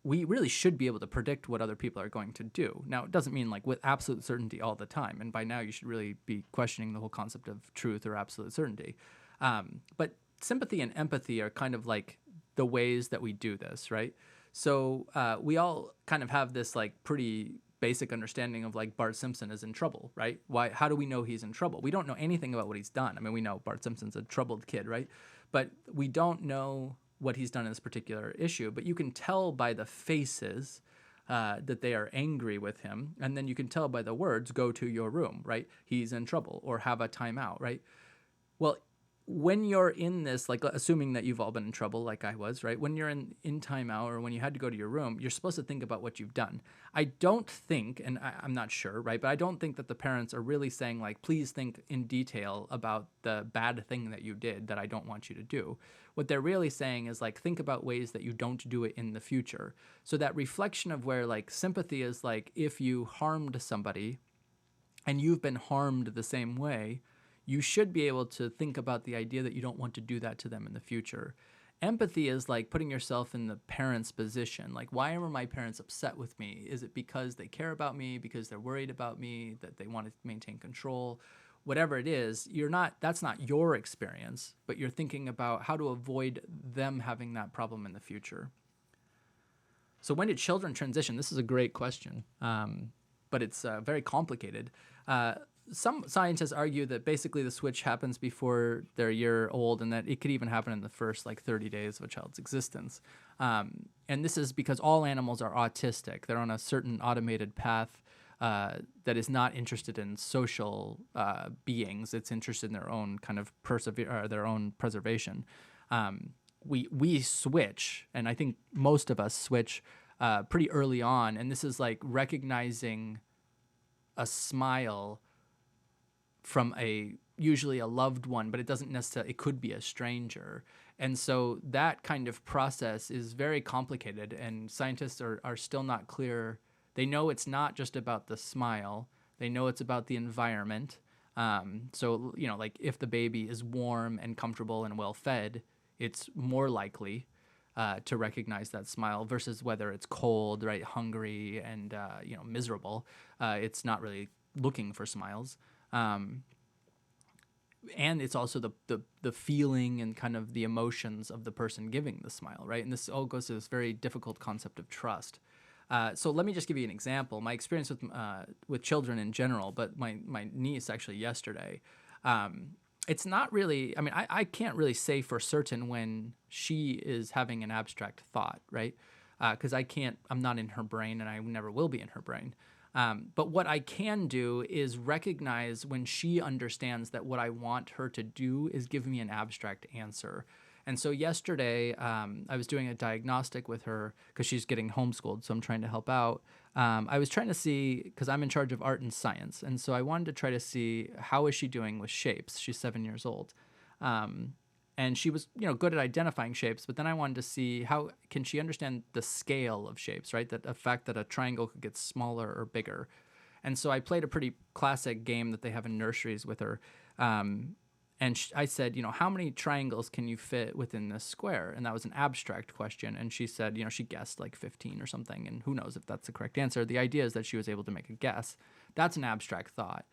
Speaker 1: we really should be able to predict what other people are going to do. Now, it doesn't mean like with absolute certainty all the time. And by now you should really be questioning the whole concept of truth or absolute certainty. But sympathy and empathy are kind of like the ways that we do this, right? So we all kind of have this like pretty basic understanding of like Bart Simpson is in trouble, right? Why? How do we know he's in trouble? We don't know anything about what he's done. I mean, we know Bart Simpson's a troubled kid, right? But we don't know what he's done in this particular issue. But you can tell by the faces that they are angry with him. And then you can tell by the words, go to your room, right? He's in trouble, or have a timeout, right? Well, when you're in this, like assuming that you've all been in trouble like I was, right? When you're in timeout or when you had to go to your room, you're supposed to think about what you've done. I don't think, and I'm not sure, right? But I don't think that the parents are really saying like, please think in detail about the bad thing that you did that I don't want you to do. What they're really saying is like, think about ways that you don't do it in the future. So that reflection of where like sympathy is like, if you harmed somebody and you've been harmed the same way, you should be able to think about the idea that you don't want to do that to them in the future. Empathy is like putting yourself in the parent's position. Like, why are my parents upset with me? Is it because they care about me, because they're worried about me, that they want to maintain control? Whatever it is, that's not your experience, but you're thinking about how to avoid them having that problem in the future. So when did children transition? This is a great question, but it's very complicated. Some scientists argue that basically the switch happens before they're a year old, and that it could even happen in the first like 30 days of a child's existence. And this is because all animals are autistic. They're on a certain automated path that is not interested in social beings. It's interested in their own kind of their own preservation. We switch, and I think most of us switch pretty early on, and this is like recognizing a smile from usually a loved one, but it doesn't necessarily, it could be a stranger. And so that kind of process is very complicated, and scientists are still not clear. They know it's not just about the smile. They know it's about the environment. So, like if the baby is warm and comfortable and well fed, it's more likely to recognize that smile versus whether it's cold, right, hungry, and, miserable. It's not really looking for smiles. And it's also the feeling and kind of the emotions of the person giving the smile, right? And this all goes to this very difficult concept of trust. So let me just give you an example. My experience with children in general, but my niece actually yesterday, it's not really, I mean, I can't really say for certain when she is having an abstract thought, right? Because I'm not in her brain, and I never will be in her brain. But what I can do is recognize when she understands that what I want her to do is give me an abstract answer. And so yesterday, I was doing a diagnostic with her because she's getting homeschooled, so I'm trying to help out. I was trying to see, because I'm in charge of art and science, and so I wanted to try to see how is she doing with shapes. She's 7 years old. And she was, good at identifying shapes, but then I wanted to see how can she understand the scale of shapes, right? That the fact that a triangle could get smaller or bigger. And so I played a pretty classic game that they have in nurseries with her. And I said, how many triangles can you fit within this square? And that was an abstract question. And she said, she guessed like 15 or something. And who knows if that's the correct answer. The idea is that she was able to make a guess. That's an abstract thought.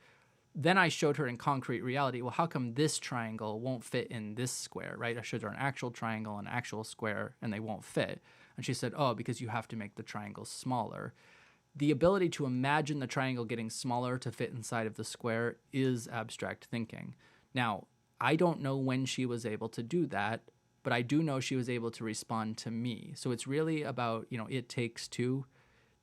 Speaker 1: Then I showed her in concrete reality, well, how come this triangle won't fit in this square, right? I showed her an actual triangle, an actual square, and they won't fit. And she said, oh, because you have to make the triangle smaller. The ability to imagine the triangle getting smaller to fit inside of the square is abstract thinking. Now, I don't know when she was able to do that, but I do know she was able to respond to me. So it's really about, it takes two.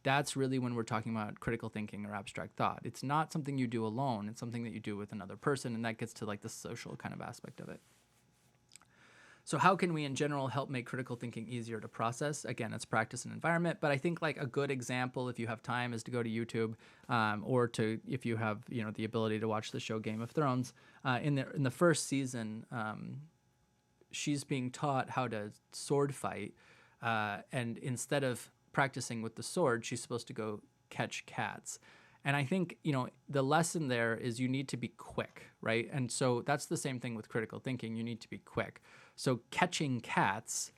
Speaker 1: That's really when we're talking about critical thinking or abstract thought. It's not something you do alone. It's something that you do with another person, and that gets to like the social kind of aspect of it. So how can we in general help make critical thinking easier to process? Again, it's practice and environment, but I think like a good example, if you have time, is to go to YouTube, or if you have the ability to watch the show Game of Thrones. In the first season, she's being taught how to sword fight, and instead of practicing with the sword, she's supposed to go catch cats. And I think, the lesson there is you need to be quick, right? And so that's the same thing with critical thinking. You need to be quick. So catching cats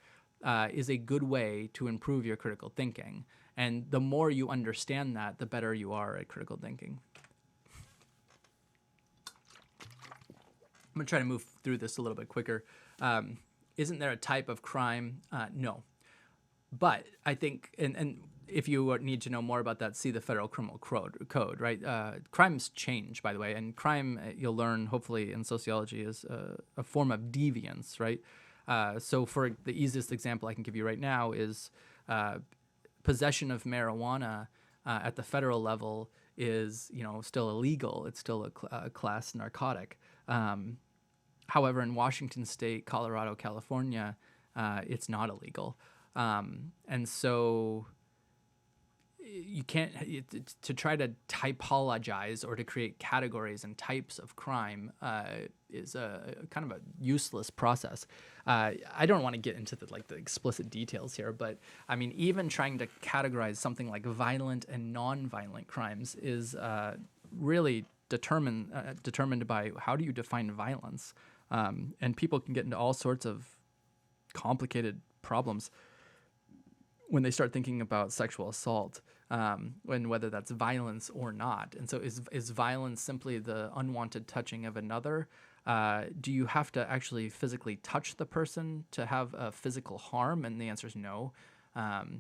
Speaker 1: is a good way to improve your critical thinking. And the more you understand that, the better you are at critical thinking. I'm going to try to move through this a little bit quicker. Isn't there a type of crime? No. But I think, and if you need to know more about that, see the Federal Criminal Code, right? Crimes change, by the way, and crime, you'll learn hopefully in sociology, is a form of deviance, right? So for the easiest example I can give you right now is possession of marijuana at the federal level is, still illegal. It's still a class narcotic. However, in Washington State, Colorado, California, it's not illegal. And so you can't, to try to typologize or to create categories and types of crime is a kind of a useless process. I don't want to get into the explicit details here, but I mean, even trying to categorize something like violent and non-violent crimes is really determined by how do you define violence. And people can get into all sorts of complicated problems when they start thinking about sexual assault, and whether that's violence or not. And so is violence simply the unwanted touching of another? Do you have to actually physically touch the person to have a physical harm? And the answer is no.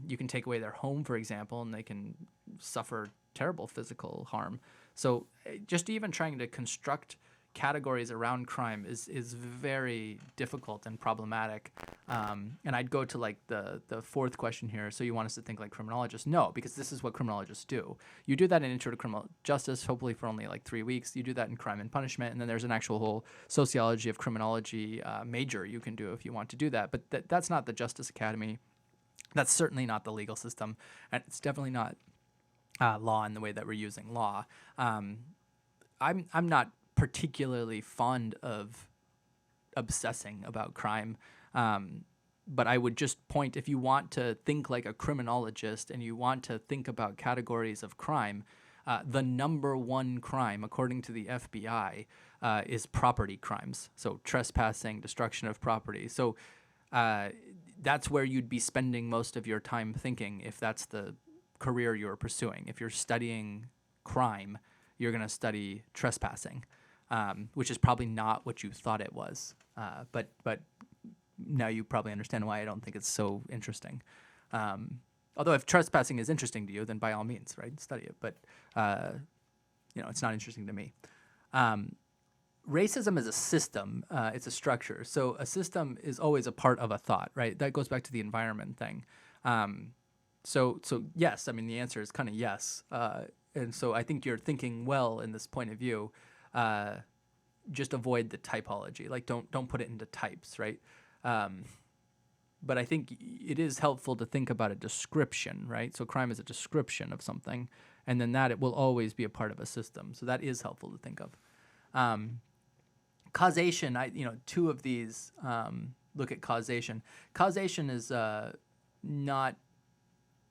Speaker 1: You can take away their home, for example, and they can suffer terrible physical harm. So just even trying to construct categories around crime is very difficult and problematic. And I'd go to the fourth question here. So you want us to think like criminologists? No, because this is what criminologists do. You do that in Intro to Criminal Justice, hopefully for only 3 weeks. You do that in Crime and Punishment, and then there's an actual whole sociology of criminology major you can do if you want to do that. But that's not the Justice Academy. That's certainly not the legal system, and it's definitely not law in the way that we're using law. I'm not particularly fond of obsessing about crime, but I would just point, if you want to think like a criminologist and you want to think about categories of crime, the number one crime, according to the FBI, is property crimes. So trespassing, destruction of property. So that's where you'd be spending most of your time thinking if that's the career you're pursuing. If you're studying crime, you're going to study trespassing. Which is probably not what you thought it was. But now you probably understand why I don't think it's so interesting. Although if trespassing is interesting to you, then by all means, right, study it. But, it's not interesting to me. Racism is a system. It's a structure. So a system is always a part of a thought, right? That goes back to the environment thing. So yes, I mean, the answer is kind of yes. And so I think you're thinking well in this point of view. Just avoid the typology. Don't put it into types, right? But I think it is helpful to think about a description, right? So crime is a description of something, and then that it will always be a part of a system. So that is helpful to think of. Causation, two of these look at causation. Causation is not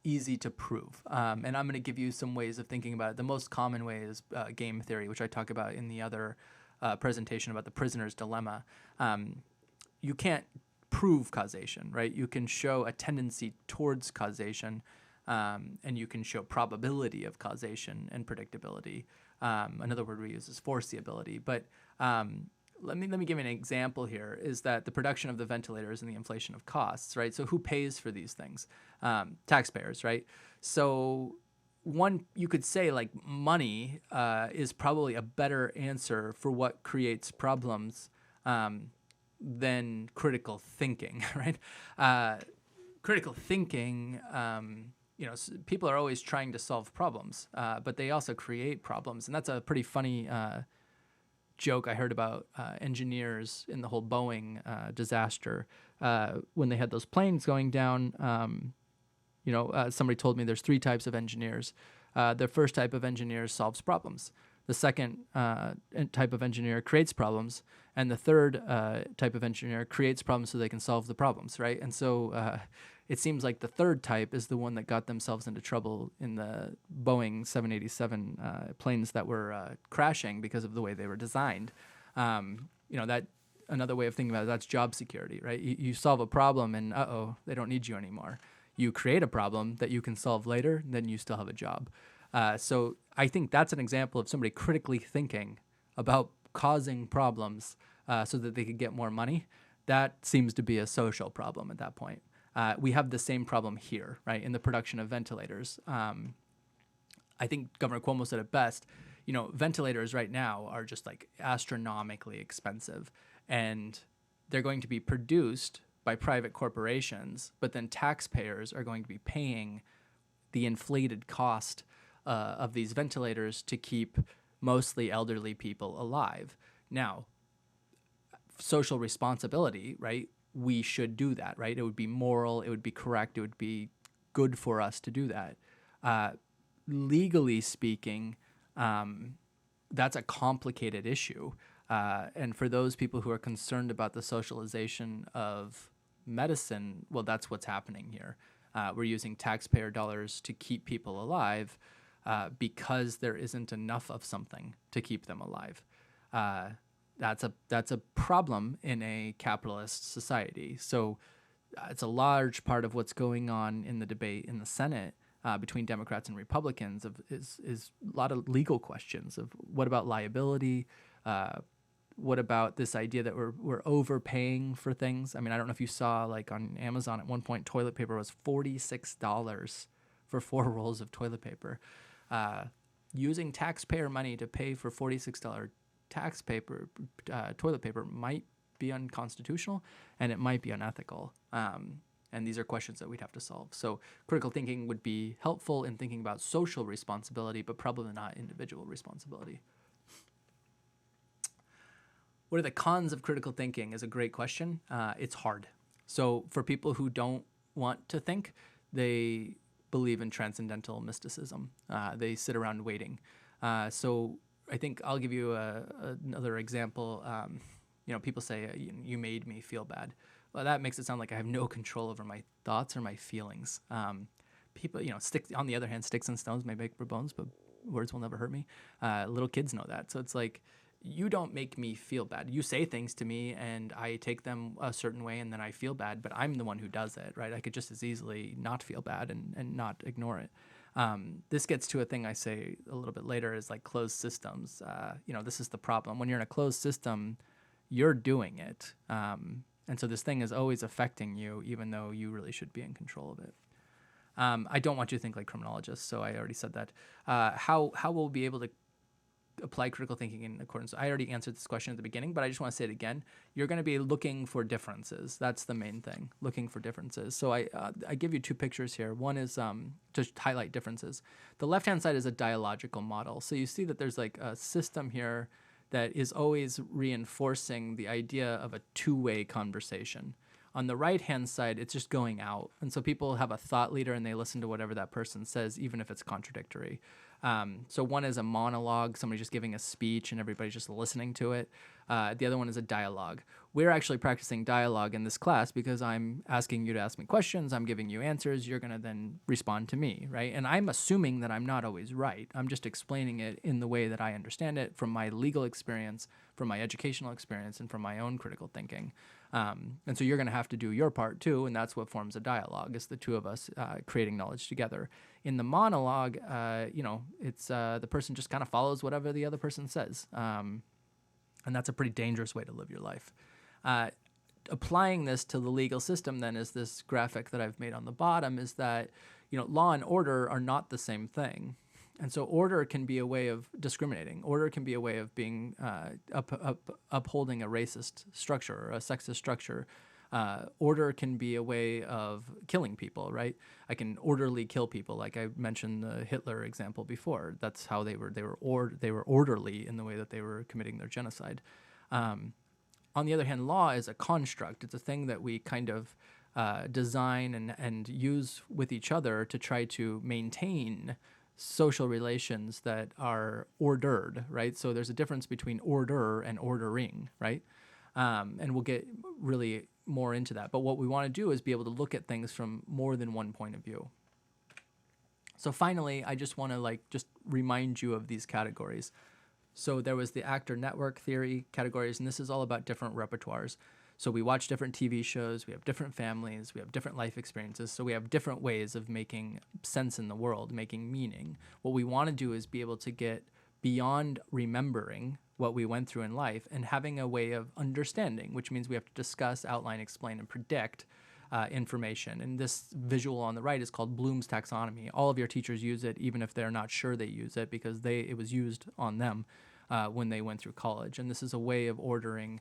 Speaker 1: easy to prove. And I'm going to give you some ways of thinking about it. The most common way is game theory, which I talk about in the other presentation about the prisoner's dilemma. You can't prove causation, right? You can show a tendency towards causation, and you can show probability of causation and predictability. Another word we use is foreseeability. But let me give you an example here, is that the production of the ventilators and the inflation of costs, right? So who pays for these things? Taxpayers, right? So one, you could say like money is probably a better answer for what creates problems than critical thinking, right? Critical thinking, people are always trying to solve problems, but they also create problems. And that's a pretty funny joke I heard about engineers in the whole Boeing disaster. When they had those planes going down, somebody told me there's 3 types of engineers. The first type of engineer solves problems. The second type of engineer creates problems. And the third type of engineer creates problems so they can solve the problems, right? And so it seems like the third type is the one that got themselves into trouble in the Boeing 787 planes that were crashing because of the way they were designed. That another way of thinking about it, that's job security, right? You solve a problem and they don't need you anymore. You create a problem that you can solve later, then you still have a job. So I think that's an example of somebody critically thinking about causing problems so that they could get more money. That seems to be a social problem at that point. We have the same problem here, right, in the production of ventilators. I think Governor Cuomo said it best. Ventilators right now are just like astronomically expensive, and they're going to be produced by private corporations, but then taxpayers are going to be paying the inflated cost of these ventilators to keep mostly elderly people alive. Now, social responsibility, right? We should do that, right? It would be moral, it would be correct, it would be good for us to do that. Legally speaking, that's a complicated issue. And for those people who are concerned about the socialization of medicine, well, that's what's happening here. We're using taxpayer dollars to keep people alive because there isn't enough of something to keep them alive. That's a problem in a capitalist society. So it's a large part of what's going on in the debate in the Senate between Democrats and Republicans is a lot of legal questions of what about liability, what about this idea that we're overpaying for things? I mean, I don't know if you saw, like on Amazon at one point, toilet paper was $46 for 4 rolls of toilet paper. Using taxpayer money to pay for $46 toilet paper might be unconstitutional, and it might be unethical. And these are questions that we'd have to solve. So critical thinking would be helpful in thinking about social responsibility, but probably not individual responsibility. What are the cons of critical thinking is a great question. It's hard. So for people who don't want to think, they believe in transcendental mysticism. They sit around waiting. So I think I'll give you another example. People say, you made me feel bad. Well, that makes it sound like I have no control over my thoughts or my feelings. People, on the other hand, sticks and stones may break my bones, but words will never hurt me. Little kids know that. So it's like, you don't make me feel bad. You say things to me and I take them a certain way and then I feel bad, but I'm the one who does it, right? I could just as easily not feel bad and not ignore it. This gets to a thing I say a little bit later is like closed systems. This is the problem. When you're in a closed system, you're doing it. And so this thing is always affecting you, even though you really should be in control of it. I don't want you to think like criminologists, so I already said that. How we'll be able to apply critical thinking in accordance. I already answered this question at the beginning, but I just want to say it again. You're going to be looking for differences. That's the main thing, looking for differences. So I give you 2 pictures here. One is to highlight differences. The left-hand side is a dialogical model. So you see that there's like a system here that is always reinforcing the idea of a 2-way conversation. On the right-hand side, it's just going out. And so people have a thought leader and they listen to whatever that person says, even if it's contradictory. So one is a monologue, somebody just giving a speech and everybody's just listening to it. The other one is a dialogue. We're actually practicing dialogue in this class because I'm asking you to ask me questions. I'm giving you answers. You're going to then respond to me, right? And I'm assuming that I'm not always right. I'm just explaining it in the way that I understand it from my legal experience, from my educational experience, and from my own critical thinking. And so you're going to have to do your part too, and that's what forms a dialogue. It's the two of us creating knowledge together. In the monologue, it's the person just kind of follows whatever the other person says. And that's a pretty dangerous way to live your life. Applying this to the legal system then is this graphic that I've made on the bottom is that, law and order are not the same thing. And so order can be a way of discriminating. Order can be a way of being upholding a racist structure or a sexist structure. Order can be a way of killing people, right? I can orderly kill people, like I mentioned the Hitler example before. That's how they were orderly in the way that they were committing their genocide. On the other hand, law is a construct. It's a thing that we kind of design and use with each other to try to maintain social relations that are ordered, right? So there's a difference between order and ordering, right? And we'll get really more into that. But what we want to do is be able to look at things from more than one point of view. So finally, I just want to just remind you of these categories. So there was the actor network theory categories, and this is all about different repertoires. So we watch different TV shows, we have different families, we have different life experiences, so we have different ways of making sense in the world, making meaning. What we want to do is be able to get beyond remembering what we went through in life and having a way of understanding, which means we have to discuss, outline, explain, and predict information. And this visual on the right is called Bloom's taxonomy. All of your teachers use it, even if they're not sure they use it, because it was used on them when they went through college. And this is a way of ordering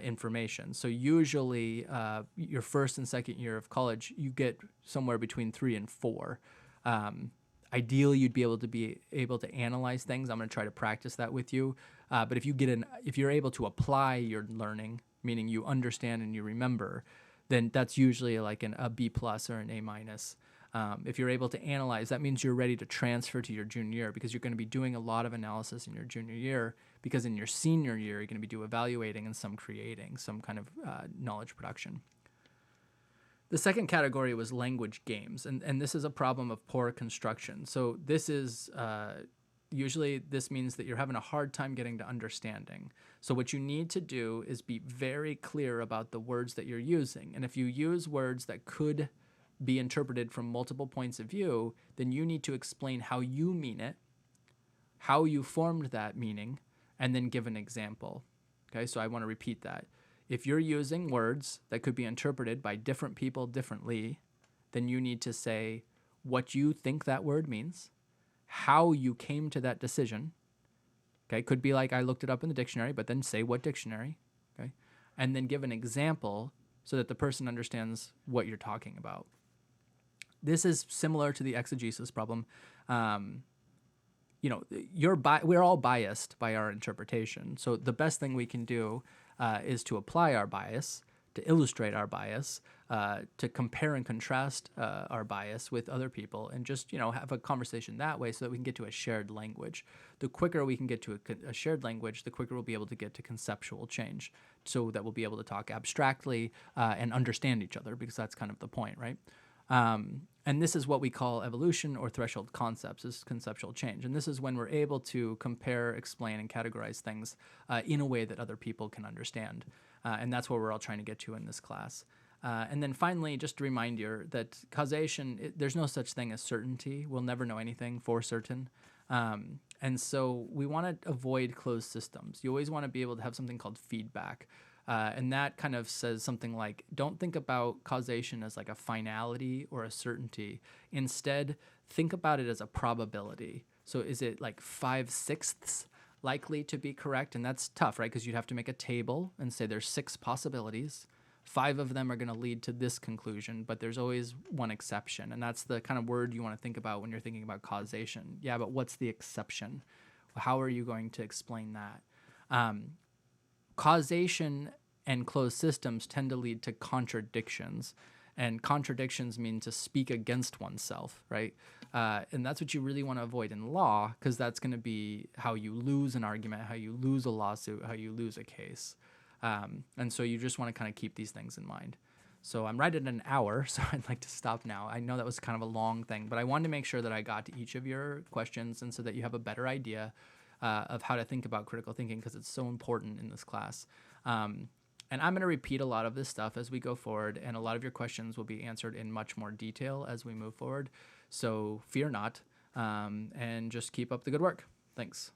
Speaker 1: information. So usually your first and second year of college, you get somewhere between 3 and 4. Ideally, you'd be able to analyze things. I'm going to try to practice that with you. But if you're able to apply your learning, meaning you understand and you remember, then that's usually like a B+ or an A-. If you're able to analyze, that means you're ready to transfer to your junior year because you're going to be doing a lot of analysis in your junior year, because in your senior year, you're going to be evaluating and some creating, some kind of knowledge production. The second category was language games, and this is a problem of poor construction. So this is usually this means that you're having a hard time getting to understanding. So what you need to do is be very clear about the words that you're using. And if you use words that could be interpreted from multiple points of view, then you need to explain how you mean it, how you formed that meaning, and then give an example. Okay, so I want to repeat that. If you're using words that could be interpreted by different people differently, then you need to say what you think that word means, how you came to that decision. Okay, could be like I looked it up in the dictionary, but then say what dictionary, okay? And then give an example so that the person understands what you're talking about. This is similar to the exegesis problem. We're all biased by our interpretation. So the best thing we can do is to apply our bias, to illustrate our bias, to compare and contrast our bias with other people, and just have a conversation that way so that we can get to a shared language. The quicker we can get to a shared language, the quicker we'll be able to get to conceptual change, so that we'll be able to talk abstractly and understand each other, because that's kind of the point, right? And this is what we call evolution or threshold concepts, is conceptual change. And this is when we're able to compare, explain, and categorize things in a way that other people can understand. And that's what we're all trying to get to in this class. And then finally, just to remind you that causation, there's no such thing as certainty. We'll never know anything for certain. And so we want to avoid closed systems. You always want to be able to have something called feedback. And that kind of says something like, don't think about causation as like a finality or a certainty. Instead, think about it as a probability. So is it like 5/6 likely to be correct? And that's tough, right? Because you'd have to make a table and say there's 6 possibilities. 5 of them are going to lead to this conclusion, but there's always one exception. And that's the kind of word you want to think about when you're thinking about causation. Yeah, but what's the exception? How are you going to explain that? Causation and closed systems tend to lead to contradictions. And contradictions mean to speak against oneself, right? And that's what you really want to avoid in law, because that's going to be how you lose an argument, how you lose a lawsuit, how you lose a case. And so you just want to kind of keep these things in mind. So I'm right at an hour, so I'd like to stop now. I know that was kind of a long thing, but I wanted to make sure that I got to each of your questions, and so that you have a better idea of how to think about critical thinking, because it's so important in this class. And I'm going to repeat a lot of this stuff as we go forward, and a lot of your questions will be answered in much more detail as we move forward. So fear not, and just keep up the good work. Thanks.